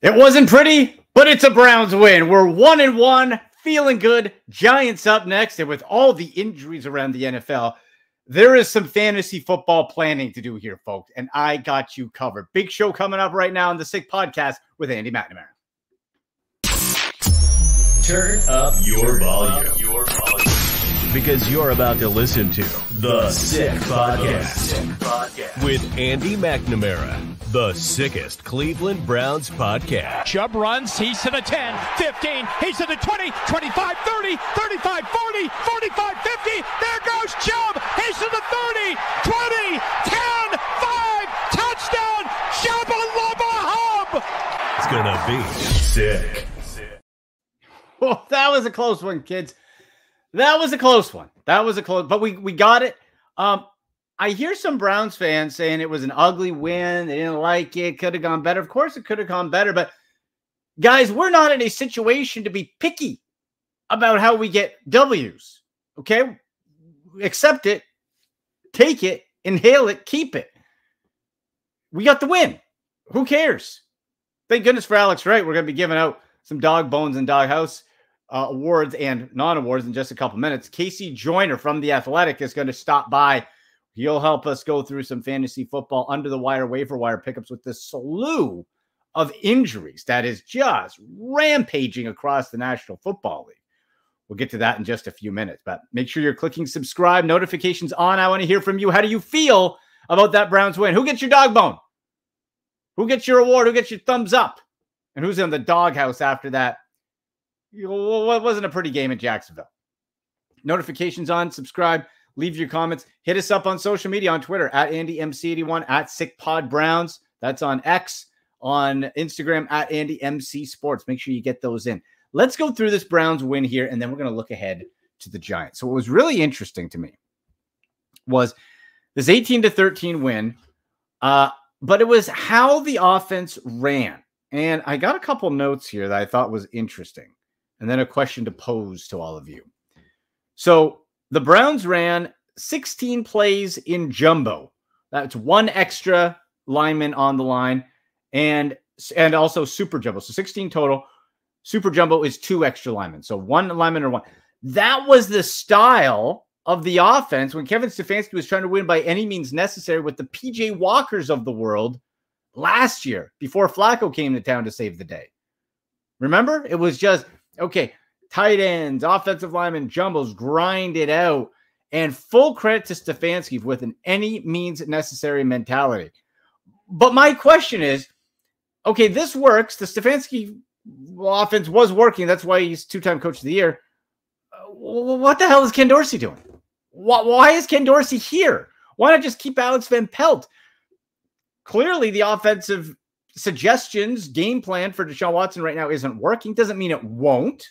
It wasn't pretty, but it's a Browns win. We're 1-1, feeling good. Giants up next, and with all the injuries around the NFL, there is some fantasy football planning to do here, folks, and I got you covered. Big show coming up right now on the Sick Podcast with Andy McNamara. Turn up your volume. Because you're about to listen to The Sick Podcast with Andy McNamara. The sickest Cleveland Browns podcast. Chubb runs, he's to the 10, 15, he's to the 20, 25, 30, 35, 40, 45, 50. There goes Chubb, he's to the 30, 20, 10, 5, touchdown, Chubba Lubba Hub. It's gonna be sick. Well, that was a close one, kids. That was a close one. But we got it. I hear some Browns fans saying it was an ugly win. They didn't like it. Could have gone better. Of course, it could have gone better. But, guys, we're not in a situation to be picky about how we get W's. Okay? Accept it. Take it. Inhale it. Keep it. We got the win. Who cares? Thank goodness for Alex Wright. We're going to be giving out some Dawg Bones and Dawg House awards and non-awards in just a couple minutes. Casey Joyner from The Athletic is going to stop by. He'll help us go through some fantasy football under the wire, waiver wire pickups with this slew of injuries that is just rampaging across the National Football League. We'll get to that in just a few minutes, but make sure you're clicking subscribe, notifications on. I want to hear from you. How do you feel about that Browns win? Who gets your dog bone? Who gets your award? Who gets your thumbs up? And who's in the doghouse after that? What wasn't a pretty game in Jacksonville? Notifications on, subscribe. Leave your comments. Hit us up on social media on Twitter at AndyMC81, at SickPodBrowns. That's on X, on Instagram at AndyMCSports. Make sure you get those in. Let's go through this Browns win here, and then we're going to look ahead to the Giants. So what was really interesting to me was this 18-13 win, but it was how the offense ran. And I got a couple notes here that I thought was interesting, and then a question to pose to all of you. So the Browns ran 16 plays in jumbo. That's one extra lineman on the line and also super jumbo. So 16 total. Super jumbo is two extra linemen. So one lineman or one. That was the style of the offense when Kevin Stefanski was trying to win by any means necessary with the PJ Walkers of the world last year before Flacco came to town to save the day. Remember? It was just, okay, tight ends, offensive linemen, jumbos, grind it out. And full credit to Stefanski with an any means necessary mentality. But my question is, okay, this works. The Stefanski offense was working. That's why he's two-time coach of the year. What the hell is Ken Dorsey doing? Why is Ken Dorsey here? Why not just keep Alex Van Pelt? Clearly, the offensive suggestions, game plan for Deshaun Watson right now isn't working. Doesn't mean it won't.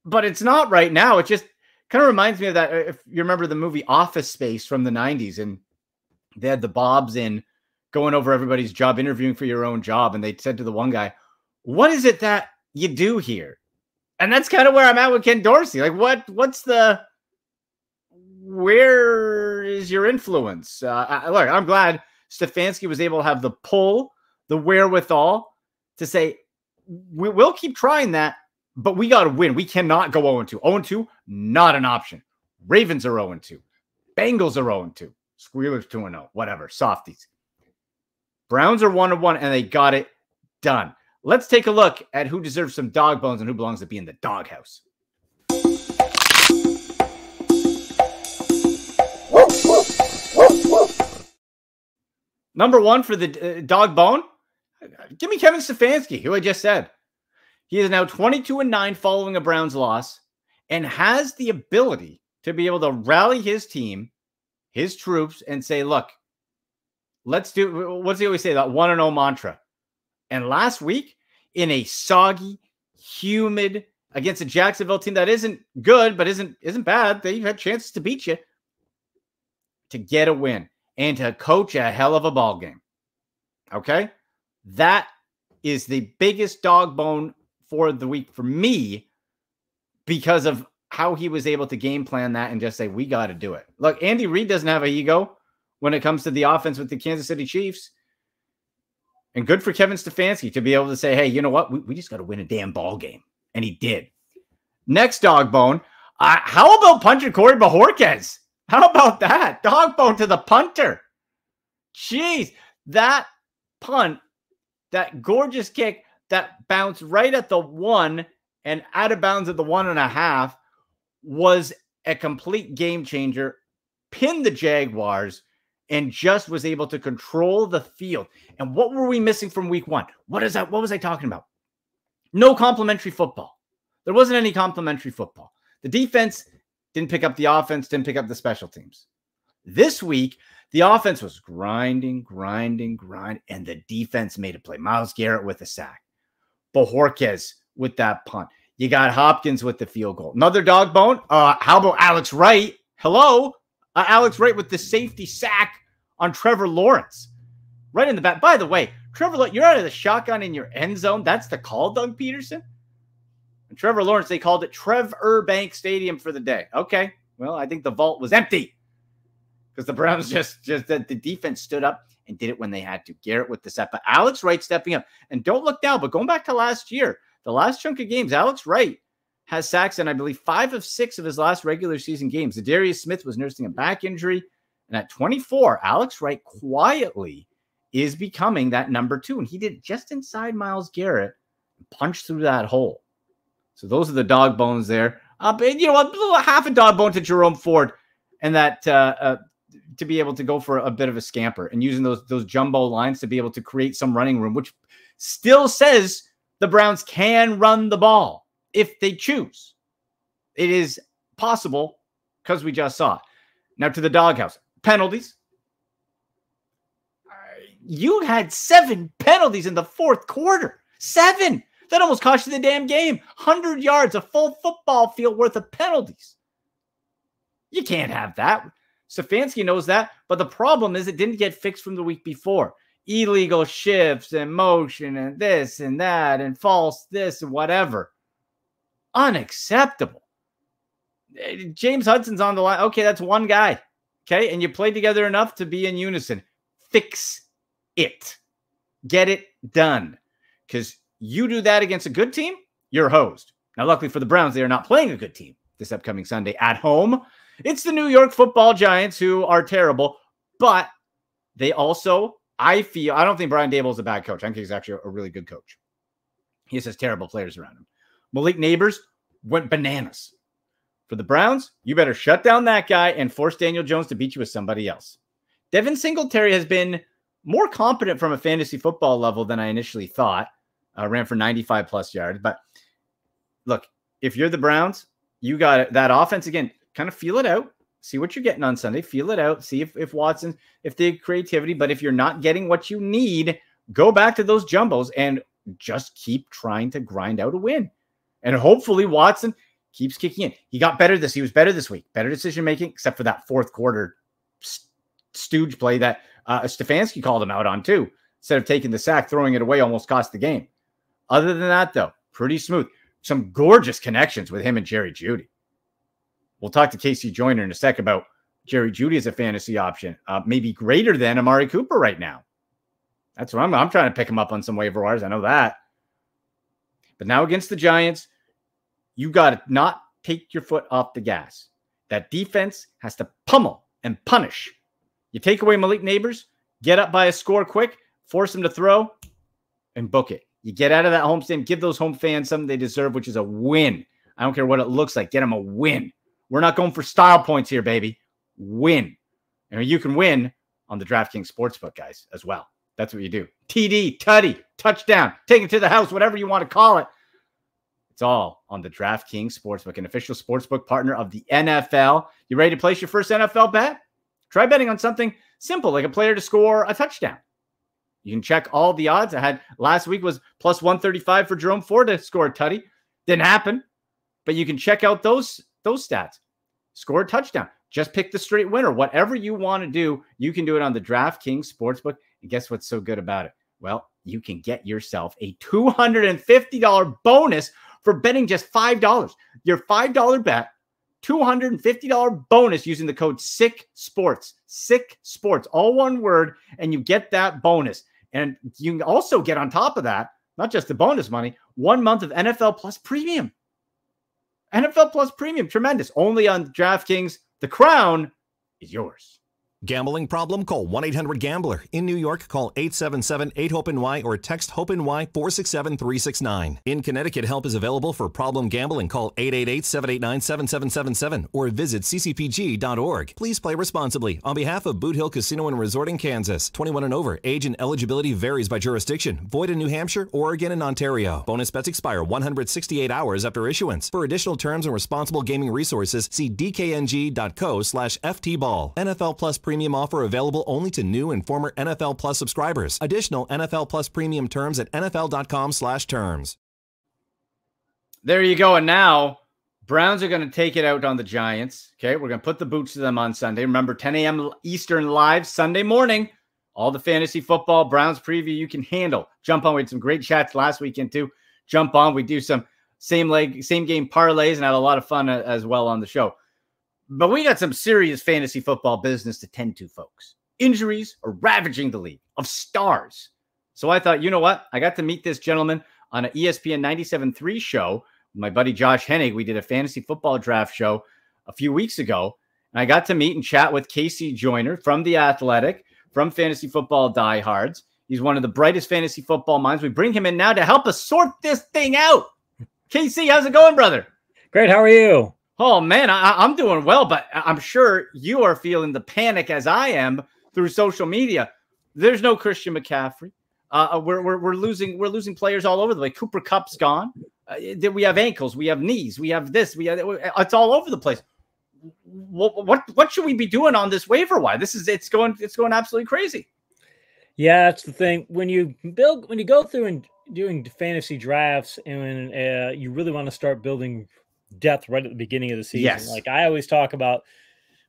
But it's not right now. It just kind of reminds me of that. If you remember the movie Office Space from the 90s, and they had the Bobs in going over everybody's job, interviewing for your own job. And they said to the one guy, what is it that you do here? And that's kind of where I'm at with Ken Dorsey. Like, where is your influence? Look, I'm glad Stefanski was able to have the pull, the wherewithal to say, we'll keep trying that. But we got to win. We cannot go 0-2. 0-2, not an option. Ravens are 0-2. Bengals are 0-2. Squealers 2-0. Whatever. Softies. Browns are 1-1, and they got it done. Let's take a look at who deserves some dog bones and who belongs to be in the doghouse. Number one for the dog bone. Give me Kevin Stefanski, who I just said. He is now 22-9 following a Browns loss and has the ability to be able to rally his team, his troops, and say, look, let's do, what's he always say, that 1-0 mantra. And last week, in a soggy, humid, against a Jacksonville team that isn't good, but isn't bad, they've had chances to beat you, to get a win and to coach a hell of a ball game. Okay? That is the biggest dog bone for the week for me because of how he was able to game plan that and just say, we got to do it. Look, Andy Reid doesn't have an ego when it comes to the offense with the Kansas City Chiefs. And good for Kevin Stefanski to be able to say, hey, you know what? We just got to win a damn ball game. And he did. Next dog bone. How about punter Corey Bojorquez? How about that? Dog bone to the punter. Jeez, that punt, that gorgeous kick that bounced right at the 1 and out of bounds at the 1.5 was a complete game changer. Pinned the Jaguars and just was able to control the field. And what were we missing from week 1? What was I talking about? No complimentary football. There wasn't any complimentary football. The defense didn't pick up the offense, didn't pick up the special teams. This week, the offense was grinding, and the defense made a play. Myles Garrett with a sack. Bojorquez with that punt. You got Hopkins with the field goal. Another dog bone. How about Alex Wright? Hello? Alex Wright with the safety sack on Trevor Lawrence. Right in the back. By the way, Trevor, you're out of the shotgun in your end zone. That's the call, Doug Peterson? And Trevor Lawrence, they called it Trevor Bank Stadium for the day. Okay. Well, I think the vault was empty because the Browns just the defense stood up and did it when they had to. Garrett with the set. But Alex Wright stepping up. And don't look down, but going back to last year, the last chunk of games, Alex Wright has sacks in, I believe, 5 of 6 of his last regular season games. Darius Smith was nursing a back injury. And at 24, Alex Wright quietly is becoming that number 2. And he did it just inside Myles Garrett and punched through that hole. So those are the dog bones there. And you know what? Half a dog bone to Jerome Ford and that to be able to go for a bit of a scamper and using those jumbo lines to be able to create some running room, which still says the Browns can run the ball if they choose. It is possible because we just saw it. Now to the doghouse. Penalties. You had 7 penalties in the fourth quarter. 7. That almost cost you the damn game. 100 yards, a full football field worth of penalties. You can't have that. Stefanski knows that, but the problem is it didn't get fixed from the week before. Illegal shifts and motion and this and that and false this and whatever. Unacceptable. James Hudson's on the line. Okay, that's one guy. Okay, and you played together enough to be in unison. Fix it. Get it done. Because you do that against a good team, you're hosed. Now, luckily for the Browns, they are not playing a good team this upcoming Sunday at home. It's the New York Football Giants who are terrible, but they also, I don't think Brian Daboll is a bad coach. I think he's actually a really good coach. He just has terrible players around him. Malik Neighbors went bananas. For the Browns, you better shut down that guy and force Daniel Jones to beat you with somebody else. Devin Singletary has been more competent from a fantasy football level than I initially thought. Ran for 95 plus yards. But look, if you're the Browns, you got that offense again, kind of feel it out. See what you're getting on Sunday. Feel it out. See if Watson, if they have creativity. But if you're not getting what you need, go back to those jumbos and just keep trying to grind out a win. And hopefully Watson keeps kicking in. He was better this week. Better decision making, except for that fourth quarter stooge play that Stefanski called him out on too. Instead of taking the sack, throwing it away almost cost the game. Other than that, though, pretty smooth. Some gorgeous connections with him and Jerry Jeudy. We'll talk to Casey Joyner in a sec about Jerry Jeudy as a fantasy option, maybe greater than Amari Cooper right now. That's what I'm trying to pick him up on some waiver wires. I know that. But now against the Giants, you got to not take your foot off the gas. That defense has to pummel and punish. You take away Malik Neighbors, get up by a score quick, force them to throw, and book it. You get out of that homestand, give those home fans something they deserve, which is a win. I don't care what it looks like. Get them a win. We're not going for style points here, baby. Win. And you can win on the DraftKings Sportsbook, guys, as well. That's what you do. TD, tutty, touchdown, take it to the house, whatever you want to call it. It's all on the DraftKings Sportsbook, an official sportsbook partner of the NFL. You ready to place your first NFL bet? Try betting on something simple, like a player to score a touchdown. You can check all the odds. I had last week was plus 135 for Jerome Ford to score a tutty. Didn't happen, but you can check out those stats. Score a touchdown. Just pick the straight winner. Whatever you want to do, you can do it on the DraftKings Sportsbook. And guess what's so good about it? Well, you can get yourself a $250 bonus for betting just $5. Your $5 bet, $250 bonus using the code SICKSPORTS. SICK Sports, all one word, and you get that bonus. And you can also get on top of that, not just the bonus money, 1 month of NFL Plus Premium. NFL Plus Premium, tremendous. Only on DraftKings. The crown is yours. Gambling problem? Call 1-800-GAMBLER. In New York, call 877-8-HOPE-NY or text HOPE-NY 467-369. In Connecticut, help is available for problem gambling. Call 888-789-7777 or visit ccpg.org. Please play responsibly. On behalf of Boot Hill Casino and Resort in Kansas, 21 and over. Age and eligibility varies by jurisdiction. Void in New Hampshire, Oregon, and Ontario. Bonus bets expire 168 hours after issuance. For additional terms and responsible gaming resources, see dkng.co/ftball. NFL Plus Premium offer available only to new and former NFL Plus subscribers. Additional NFL Plus Premium terms at nfl.com/terms. There you go. And now Browns are going to take it out on the Giants. Okay. We're going to put the boots to them on Sunday. Remember, 10 a.m. Eastern live Sunday morning. All the fantasy football Browns preview you can handle. Jump on. We had some great chats last weekend too. Jump on. We do some same game parlays and had a lot of fun as well on the show. But we got some serious fantasy football business to tend to, folks. Injuries are ravaging the league of stars. So I thought, you know what? I got to meet this gentleman on an ESPN 97.3 show. My buddy Josh Hennig. We did a fantasy football draft show a few weeks ago. And I got to meet and chat with Casey Joyner from The Athletic, from Fantasy Football Diehards. He's one of the brightest fantasy football minds. We bring him in now to help us sort this thing out. Casey, how's it going, brother? Great. How are you? Oh, man, I'm doing well, but I'm sure you are feeling the panic as I am through social media. There's no Christian McCaffrey. We're losing players all over the way. Cooper Kupp's gone. We have ankles. We have knees. We have this. It's all over the place. What should we be doing on this waiver wire? It's going absolutely crazy. Yeah, that's the thing. When you go through and doing fantasy drafts, and you really want to start building depth right at the beginning of the season. Yes. Like I always talk about,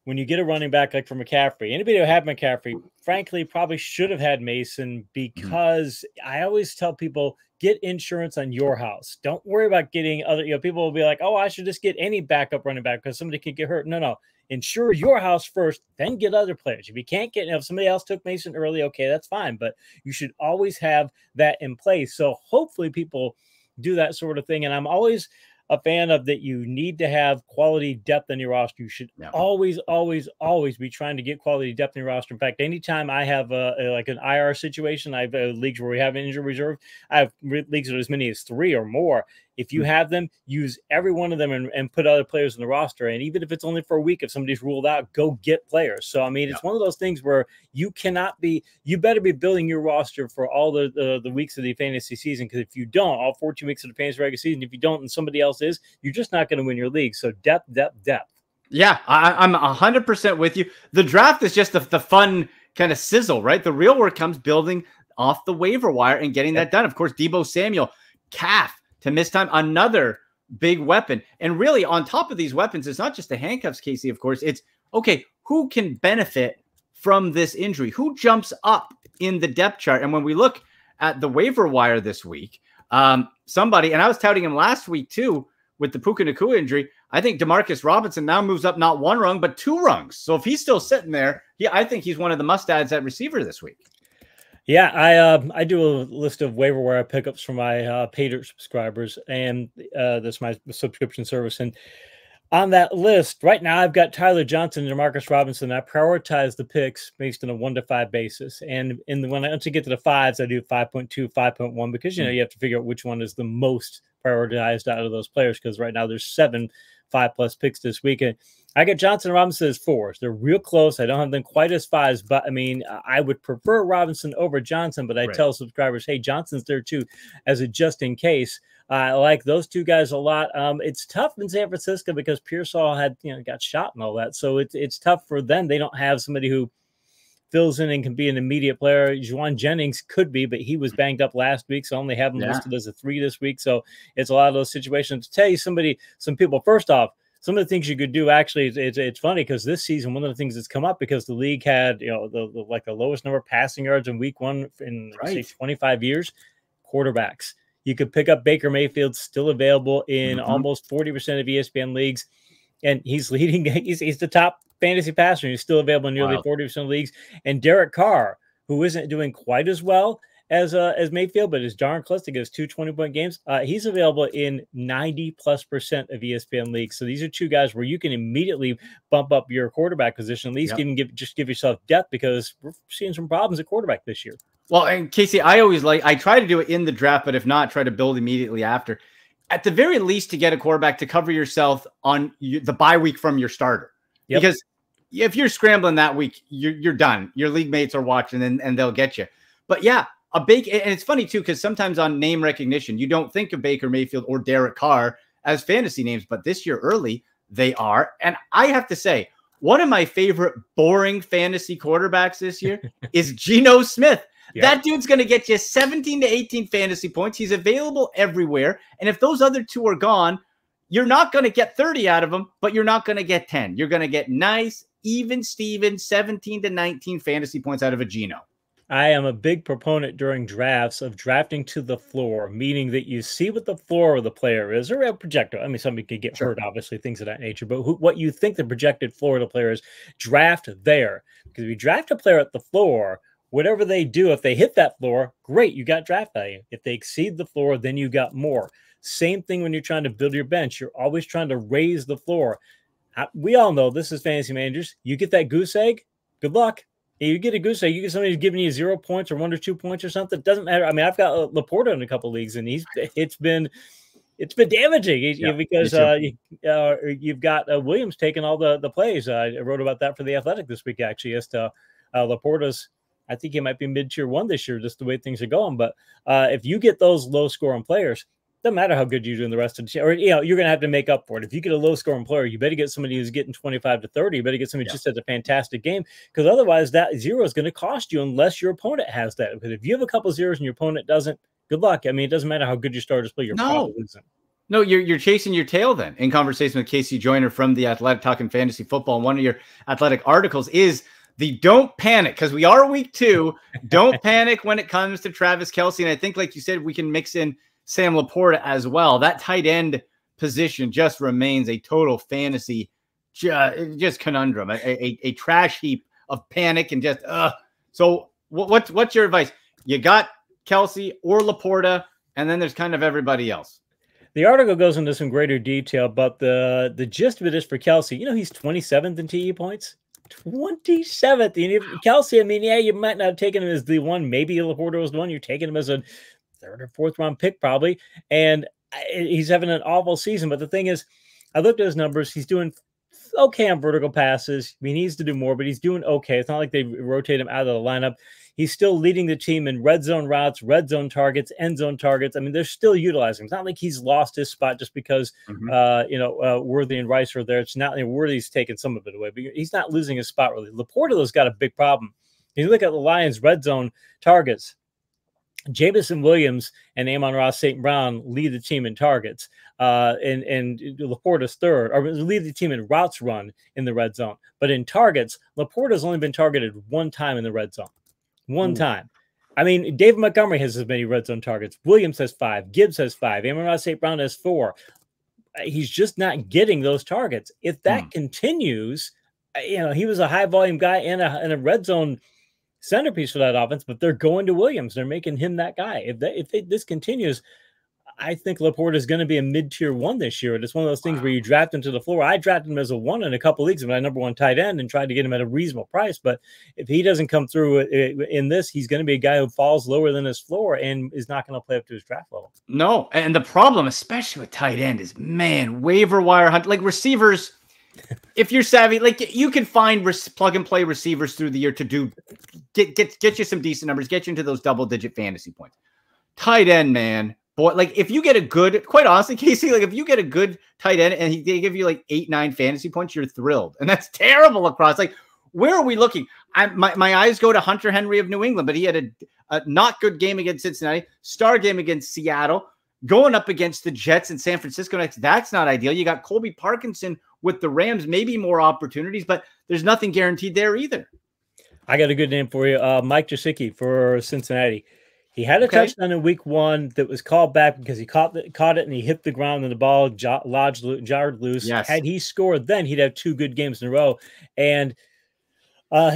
when you get a running back like for McCaffrey, anybody who had McCaffrey, frankly, probably should have had Mason, because I always tell people, get insurance on your house. Don't worry about getting other, people will be like, oh, I should just get any backup running back because somebody could get hurt. No. Insure your house first, then get other players. If you can't get, if somebody else took Mason early, okay, that's fine. But you should always have that in place. So hopefully people do that sort of thing. And I'm always a fan of that. You need to have quality depth in your roster. You should always be trying to get quality depth in your roster. In fact, anytime I have like an IR situation, I have leagues where we have an injury reserve. I have leagues with as many as 3 or more. If you have them, use every one of them and put other players in the roster. And even if it's only for a week, if somebody's ruled out, go get players. So, I mean, it's one of those things where you better be building your roster for all the weeks of the fantasy season. Because if you don't, all 14 weeks of the fantasy regular season, if you don't and somebody else is, you're just not going to win your league. So depth. Yeah, I'm 100% with you. The draft is just the fun kind of sizzle, right? The real work comes building off the waiver wire and getting that done. Of course, Deebo Samuel, calf to miss time, another big weapon. And really, on top of these weapons, it's not just the handcuffs, Casey, of course. It's, okay, who can benefit from this injury? Who jumps up in the depth chart? And when we look at the waiver wire this week, somebody, and I was touting him last week too, with the Puka Nacua injury, I think Demarcus Robinson now moves up not 1 rung, but 2 rungs. So if he's still sitting there, I think he's one of the must-adds at receiver this week. Yeah, I do a list of waiver wire pickups for my paid subscribers, and that's my subscription service. And on that list right now, I've got Tyler Johnson and Demarcus Robinson. I prioritize the picks based on a 1 to 5 basis, and once you get to the 5s, I do 5.2, 5.1 because you have to figure out which one is the most prioritized out of those players. Because right now there's 7 5+ picks this weekend. I got Johnson and Robinson as 4s. They're real close. I don't have them quite as 5s, but I mean, I would prefer Robinson over Johnson, but I tell subscribers, hey, Johnson's there too as a just in case. I like those 2 guys a lot. It's tough in San Francisco because Pearsall had, got shot and all that. So it's tough for them. They don't have somebody who fills in and can be an immediate player. Juwan Jennings could be, but he was banged up last week, so I only have him listed as a 3 this week. So it's a lot of those situations. To tell you some people, first off, some of the things you could do, actually, it's funny because this season, one of the things that's come up because the league had, the lowest number of passing yards in week 1 in say 25 years, quarterbacks. You could pick up Baker Mayfield, still available in almost 40% of ESPN leagues, and he's leading. He's the top fantasy passer. He's still available in nearly 40% of leagues. And Derek Carr, who isn't doing quite as well as Mayfield, but is darn close to get his 2 20-point games. He's available in 90+% of ESPN leagues. So these are two guys where you can immediately bump up your quarterback position. At least even give yourself depth, because we're seeing some problems at quarterback this year. Well, and Casey, I try to do it in the draft, but if not, try to build immediately after. At the very least, to get a quarterback to cover yourself on the bye week from your starter. Yep. Because if you're scrambling that week, you're done. Your league mates are watching and they'll get you. But yeah, and it's funny too, because sometimes on name recognition, you don't think of Baker Mayfield or Derek Carr as fantasy names, but this year early, they are. And I have to say, one of my favorite boring fantasy quarterbacks this year is Geno Smith. Yep. That dude's going to get you 17 to 18 fantasy points. He's available everywhere. And if those other two are gone, you're not going to get 30 out of them, but you're not going to get 10. You're going to get nice, even Steven, 17 to 19 fantasy points out of a Geno. I am a big proponent during drafts of drafting to the floor, meaning that you see what the floor of the player is, or a projector. I mean, somebody could get hurt, obviously, things of that nature, but what you think the projected floor of the player is, draft there. Because if you draft a player at the floor, whatever they do, if they hit that floor, great, you got draft value. If they exceed the floor, then you got more. Same thing when you're trying to build your bench. You're always trying to raise the floor. We all know this is fantasy managers. You get that goose egg, good luck. You get a goose egg, you get somebody who's giving you 0 points or 1 or 2 points or something. It doesn't matter. I mean, I've got Laporta in a couple of leagues, and it's been damaging because you've got Williams taking all the plays. I wrote about that for The Athletic this week, actually, as to Laporta's. I think he might be mid-tier 1 this year, just the way things are going. But if you get those low-scoring players, doesn't matter how good you do in the rest of the year, or you're going to have to make up for it. If you get a low-scoring player, you better get somebody who's getting 25 to 30. You better get somebody just has a fantastic game, because otherwise that 0 is going to cost you unless your opponent has that. Because if you have a couple zeros and your opponent doesn't, good luck. I mean, it doesn't matter how good your starters play. You're probably losing. No, you're chasing your tail then. In conversation with Casey Joyner from The Athletic, talking fantasy football, and one of your Athletic articles is the don't panic, because we are week 2. Don't panic when it comes to Travis Kelce. And I think, like you said, we can mix in Sam Laporta as well. That tight end position just remains a total fantasy just conundrum, a trash heap of panic and just So what's your advice? You got Kelce or Laporta, and then there's kind of everybody else. The article goes into some greater detail, but the gist of it is for Kelce. He's 27th in TE points. 27th. And Kelce, I mean, you might not have taken him as the one. Maybe Laporta was the one. You're taking him as a 3rd or 4th round pick probably. And he's having an awful season. But the thing is, I looked at his numbers. He's doing okay on vertical passes. I mean, he needs to do more, but he's doing okay. It's not like they rotate him out of the lineup. He's still leading the team in red zone routes, red zone targets, end zone targets. I mean, they're still utilizing him. It's not like he's lost his spot just because, Worthy and Rice are there. It's not like Worthy's taking some of it away, but he's not losing his spot really. Laporta, though, has got a big problem. If you look at the Lions' red zone targets, Jamison Williams and Amon-Ra St. Brown lead the team in targets, and Laporta's 3rd, or lead the team in routes run in the red zone. But in targets, Laporta's only been targeted 1 time in the red zone. One time. I mean, David Montgomery has as many red zone targets. Williams has 5. Gibbs has 5. Amon-Ra St. Brown has 4. He's just not getting those targets. If that continues, he was a high volume guy and a red zone centerpiece for that offense, but they're going to Williams. They're making him that guy. If this continues, I think Laporta is going to be a mid-tier 1 this year. It's one of those things where you draft him to the floor. I drafted him as a 1 in a couple leagues, my number 1 tight end, and tried to get him at a reasonable price. But if he doesn't come through in this, he's going to be a guy who falls lower than his floor and is not going to play up to his draft level. No, and the problem, especially with tight end, is, man, waiver wire hunt, like receivers. If you're savvy, like you can find plug and play receivers through the year to get you some decent numbers, get you into those double-digit fantasy points. Tight end, man. Boy, like if you get a good, quite honestly, Casey, like if you get a good tight end and they give you like 8-9 fantasy points, you're thrilled. And that's terrible across. Like, where are we looking? My eyes go to Hunter Henry of New England, but he had a not good game against Cincinnati, star game against Seattle, going up against the Jets and San Francisco next. That's not ideal. You got Colby Parkinson with the Rams, maybe more opportunities, but there's nothing guaranteed there either. I got a good name for you. Mike Gesicki for Cincinnati. He had a touchdown in week 1 that was called back because he caught it and he hit the ground and the ball jarred loose. Yes. Had he scored then, he'd have 2 good games in a row. And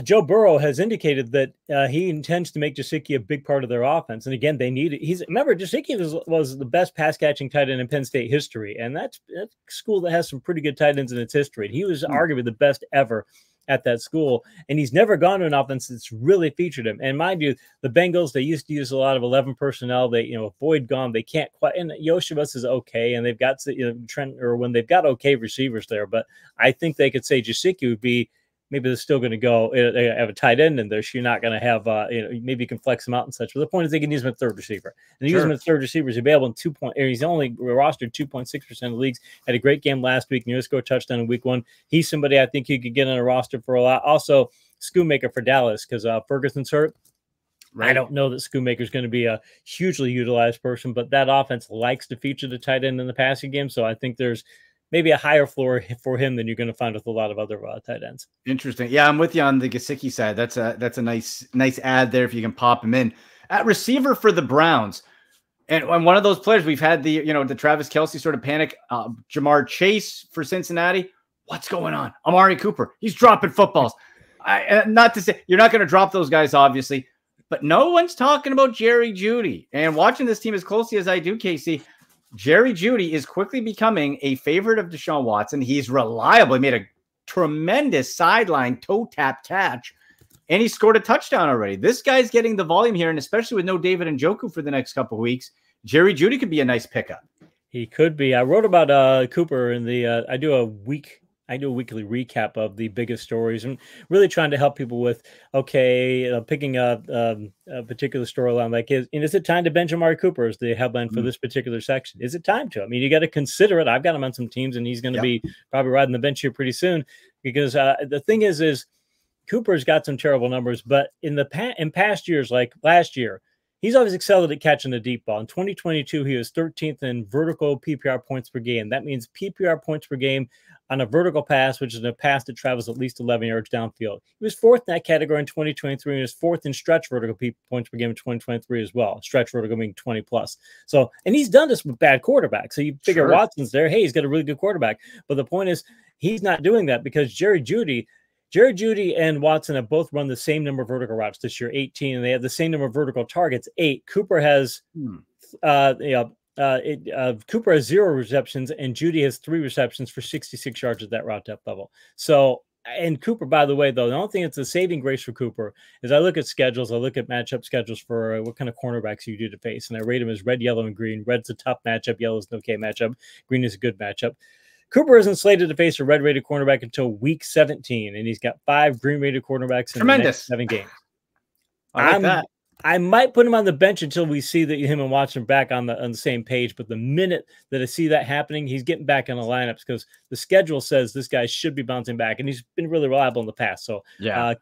Joe Burrow has indicated that he intends to make Gesicki a big part of their offense. And again, they need it. Remember, Gesicki was the best pass catching tight end in Penn State history. And that's a school that has some pretty good tight ends in its history. And he was arguably the best ever at that school. And he's never gone to an offense that's really featured him. And mind you, the Bengals, they used to use a lot of 11 personnel. They, Boyd gone, they can't quite, and Yoshibus is okay. And they've got, Trent, or when they've got okay receivers there, but I think they could say Gesicki would be, maybe they're still going to go. They have a tight end in there, so you're not going to have, maybe you can flex him out and such. But the point is, they can use him at third receiver, and use him at third receiver is available in 2 point. He's only rostered 2.6% of leagues. Had a great game last week. Nearly scored a touchdown in week 1. He's somebody I think you could get on a roster for a lot. Also, Schoonmaker for Dallas because Ferguson's hurt. Right. I don't know that Schoonmaker is going to be a hugely utilized person, but that offense likes to feature the tight end in the passing game, so I think there's maybe a higher floor for him than you're going to find with a lot of other tight ends. Interesting. Yeah, I'm with you on the Gesicki side. That's a nice add there if you can pop him in. At receiver for the Browns, and one of those players we've had the Travis Kelce sort of panic. Jamar Chase for Cincinnati. What's going on? Amari Cooper. He's dropping footballs. Not to say you're not going to drop those guys, obviously, but no one's talking about Jerry Jeudy. And watching this team as closely as I do, Casey, Jerry Jeudy is quickly becoming a favorite of Deshaun Watson. He's reliable. He made a tremendous sideline toe tap catch, and he scored a touchdown already. This guy's getting the volume here, and especially with no David Njoku for the next couple of weeks, Jerry Jeudy could be a nice pickup. He could be. I wrote about Cooper in the I do a weekly recap of the biggest stories and really trying to help people with, picking a particular storyline. Like, is it time to bench Amari Cooper is the headline for this particular section. Is it time to? I mean, you got to consider it. I've got him on some teams, and he's going to be probably riding the bench here pretty soon because the thing is Cooper's got some terrible numbers, but in past years, like last year, he's always excelled at catching the deep ball. In 2022, he was 13th in vertical PPR points per game. That means PPR points per game on a vertical pass, which is a pass that travels at least 11 yards downfield. He was 4th in that category in 2023, and he was 4th in stretch vertical points per game in 2023 as well. Stretch vertical being 20 plus. So, and he's done this with bad quarterbacks. So you figure Watson's there. Hey, he's got a really good quarterback. But the point is, he's not doing that because Jerry Jeudy and Watson have both run the same number of vertical routes this year, 18, and they have the same number of vertical targets, 8. Cooper has, Cooper has 0 receptions, and Jeudy has 3 receptions for 66 yards at that route depth level. So, and Cooper, by the way, though, the only thing that's a saving grace for Cooper is I look at schedules, I look at matchup schedules for what kind of cornerbacks you do to face, and I rate them as red, yellow, and green. Red's a tough matchup, yellow's an okay matchup, green is a good matchup. Cooper isn't slated to face a red-rated cornerback until week 17, and he's got 5 green-rated cornerbacks in the next 7 games. I like that. I might put him on the bench until we see that him and Watson back on the same page. But the minute that I see that happening, he's getting back in the lineups because the schedule says this guy should be bouncing back, and he's been really reliable in the past. So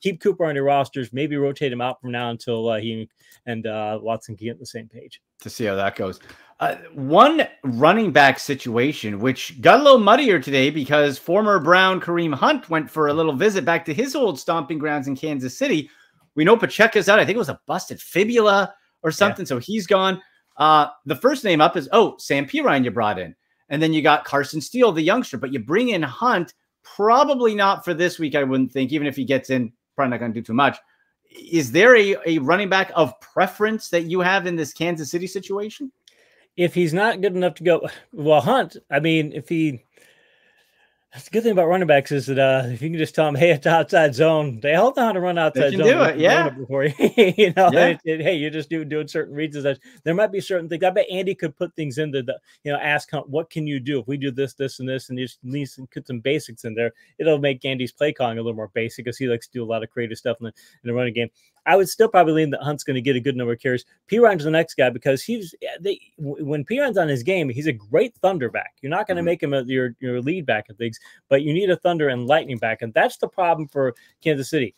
keep Cooper on your rosters. Maybe rotate him out from now until he and Watson can get on the same page. To see how that goes. One running back situation, which got a little muddier today because former Brown Kareem Hunt went for a little visit back to his old stomping grounds in Kansas City. We know Pacheco's out. I think it was a busted fibula or something. So he's gone. The first name up is, Sam Pirine you brought in. And then you got Carson Steele, the youngster. But you bring in Hunt, probably not for this week, I wouldn't think. Even if he gets in, probably not going to do too much. Is there a running back of preference that you have in this Kansas City situation? If he's not good enough to go, Hunt, I mean, that's the good thing about running backs is that if you can just tell them, hey, it's outside zone, they all know how to run outside zone. Do it, yeah. Before you, hey, you're just doing certain reads. There might be certain things. I bet Andy could put things into ask Hunt, what can you do if we do this, this, and this, and just at least put some basics in there. It'll make Andy's play calling a little more basic because he likes to do a lot of creative stuff in the running game. I would still probably lean that Hunt's going to get a good number of carries. Pirine's the next guy because when Pirine's on his game, he's a great thunder back. You're not going to make him your lead back in things, but you need a thunder and lightning back, and that's the problem for Kansas City.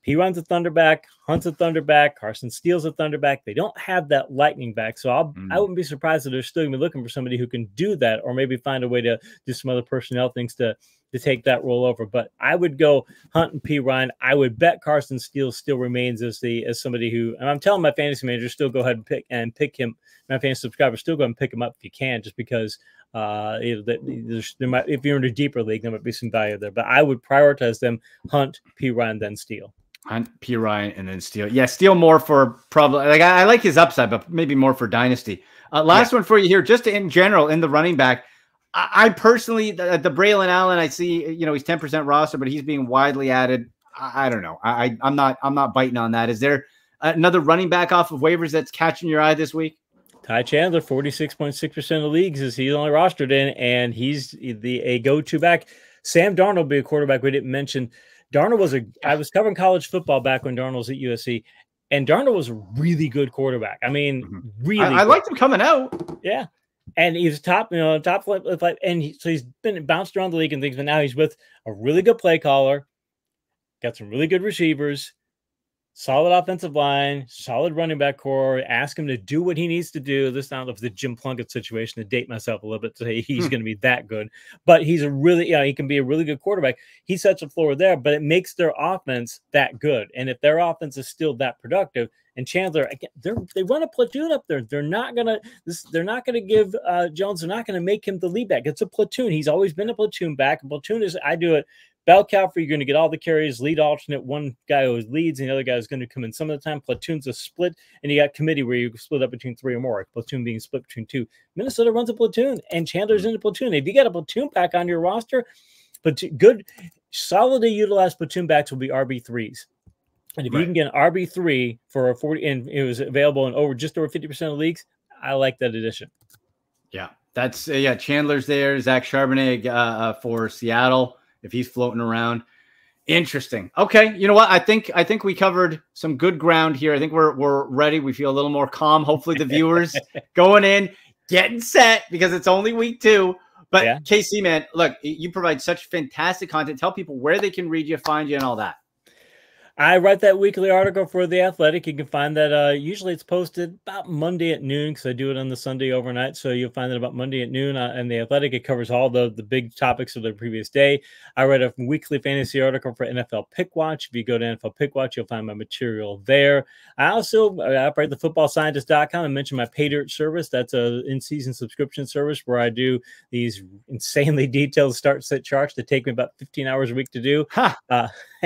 Pirine's a thunder back, Hunt's a thunder back, Carson Steele's a thunder back. They don't have that lightning back, so I wouldn't be surprised if they're still going to be looking for somebody who can do that, or maybe find a way to do some other personnel things to to take that role over. But I would go Hunt and P. Ryan. I would bet Carson Steele still remains as somebody who, and I'm telling my fantasy manager, still go ahead and pick him. My fantasy subscribers, still go and pick him up if you can, just because there might, if you're in a deeper league, there might be some value there. But I would prioritize them: Hunt, P. Ryan, then Steele. Hunt, P. Ryan, and then Steele. Yeah, Steele more for probably, like, I like his upside, but maybe more for dynasty. Last one for you here, just in general in the running back. I personally, the Braylon Allen, I see, he's 10% roster, but he's being widely added. I don't know. I'm not biting on that. Is there another running back off of waivers that's catching your eye this week? Ty Chandler, 46.6% of leagues is he's only rostered in, and he's a go-to back. Sam Darnold will be a quarterback we didn't mention. Darnold I was covering college football back when Darnold was at USC, and Darnold was a really good quarterback. I mean, really. I liked him coming out. Yeah. And he's top flight, and so he's been bounced around the league and things, but now he's with a really good play caller, got some really good receivers, solid offensive line, solid running back core. Ask him to do what he needs to do. This sounds like the Jim Plunkett situation, to date myself a little bit, to say he's going to be that good. But he's he can be a really good quarterback. He sets the floor there, but it makes their offense that good. And if their offense is still that productive, and Chandler, again, they run a platoon up there. They're not gonna give Jones. They're not gonna make him the lead back. It's a platoon. He's always been a platoon back. A platoon is, I do it. Bell cow for, you're going to get all the carries, lead alternate, one guy who leads, and the other guy is going to come in. Some of the time, platoon's a split, and you got committee where you split up between 3 or more. Platoon being split between 2. Minnesota runs a platoon, and Chandler's in a platoon. If you got a platoon back on your roster, but good, solidly utilized platoon backs will be RB3s. And if you can get an RB3 for a 40, and it was available in just over 50% of leagues, I like that addition. Yeah, that's Chandler's there. Zach Charbonnet for Seattle, if he's floating around. Interesting. Okay, you know what? I think we covered some good ground here. I think we're ready. We feel a little more calm. Hopefully, the viewers going in, getting set, because it's only week 2. But yeah. KC, man, look, you provide such fantastic content. Tell people where they can read you, find you, and all that. I write that weekly article for The Athletic. You can find that usually it's posted about Monday at noon, because I do it on the Sunday overnight. So you'll find it about Monday at noon in The Athletic. It covers all the big topics of the previous day. I write a weekly fantasy article for NFL Pick Watch. If you go to NFL Pick Watch, you'll find my material there. I also operate the footballscientist.com and mention my pay dirt service. That's a in-season subscription service where I do these insanely detailed start-sit charts that take me about 15 hours a week to do.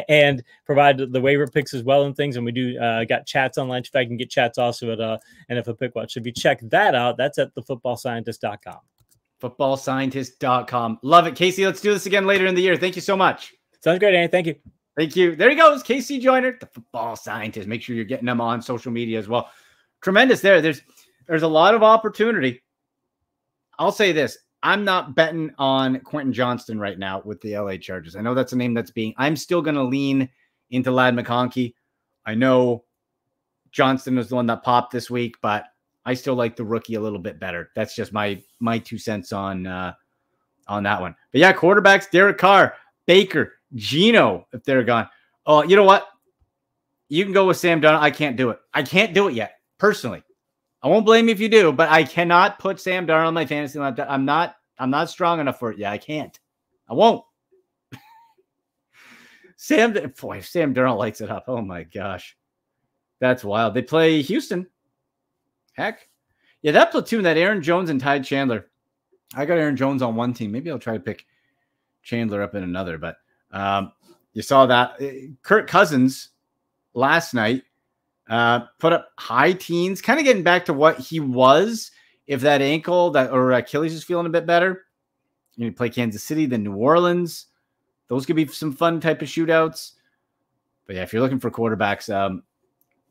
And provide the waiver picks as well and things. And we do got chats online. If I can get chats also at NFL Pick Watch. So if you check that out, that's at thefootballscientist.com. Footballscientist.com. Love it. Casey, let's do this again later in the year. Thank you so much. Sounds great, Andy. Thank you. Thank you. There he goes. Casey Joyner, the football scientist. Make sure you're getting them on social media as well. Tremendous there. There's a lot of opportunity. I'll say this. I'm not betting on Quentin Johnston right now with the LA Chargers. I know that's a name I'm still going to lean into Ladd McConkey. I know Johnston was the one that popped this week, but I still like the rookie a little bit better. That's just my 2 cents on that one. But yeah, quarterbacks, Derek Carr, Baker, Geno, if they're gone. Oh, you know what? You can go with Sam Darnold. I can't do it. I can't do it yet, personally. I won't blame you if you do, but I cannot put Sam Darnold on my fantasy line. I'm not strong enough for it. Yeah, I can't. I won't. Sam Darnold lights it up. Oh my gosh. That's wild. They play Houston. Heck. Yeah, that platoon, that Aaron Jones and Ty Chandler. I got Aaron Jones on one team. Maybe I'll try to pick Chandler up in another, but you saw that. Kirk Cousins last night put up high teens, kind of getting back to what he was if that ankle or Achilles is feeling a bit better. You play Kansas City, then New Orleans. Those could be some fun type of shootouts. But yeah, if you're looking for quarterbacks,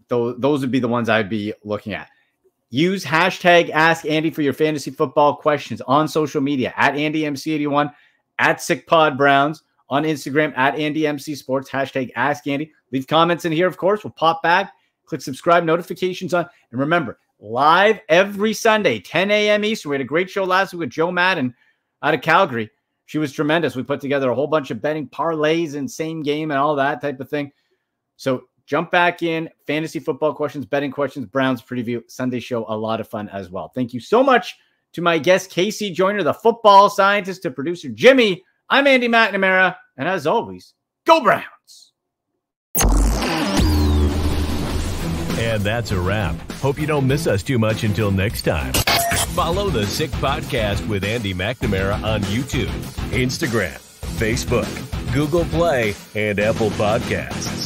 those would be the ones I'd be looking at. Use hashtag Ask Andy for your fantasy football questions on social media at AndyMC81, at SickPodBrowns, on Instagram at AndyMCSports, hashtag Ask Andy. Leave comments in here, of course. We'll pop back. Click subscribe, notifications on. And remember, live every Sunday, 10 a.m. Eastern. We had a great show last week with Joe Madden out of Calgary. She was tremendous. We put together a whole bunch of betting parlays and same game and all that type of thing. So jump back in. Fantasy football questions, betting questions, Browns preview, Sunday show. A lot of fun as well. Thank you so much to my guest, Casey Joyner, the football scientist, to producer Jimmy, I'm Andy McNamara, and as always, go Browns! And that's a wrap. Hope you don't miss us too much until next time. Follow the Sick Podcast with Andy McNamara on YouTube, Instagram, Facebook, Google Play, and Apple Podcasts.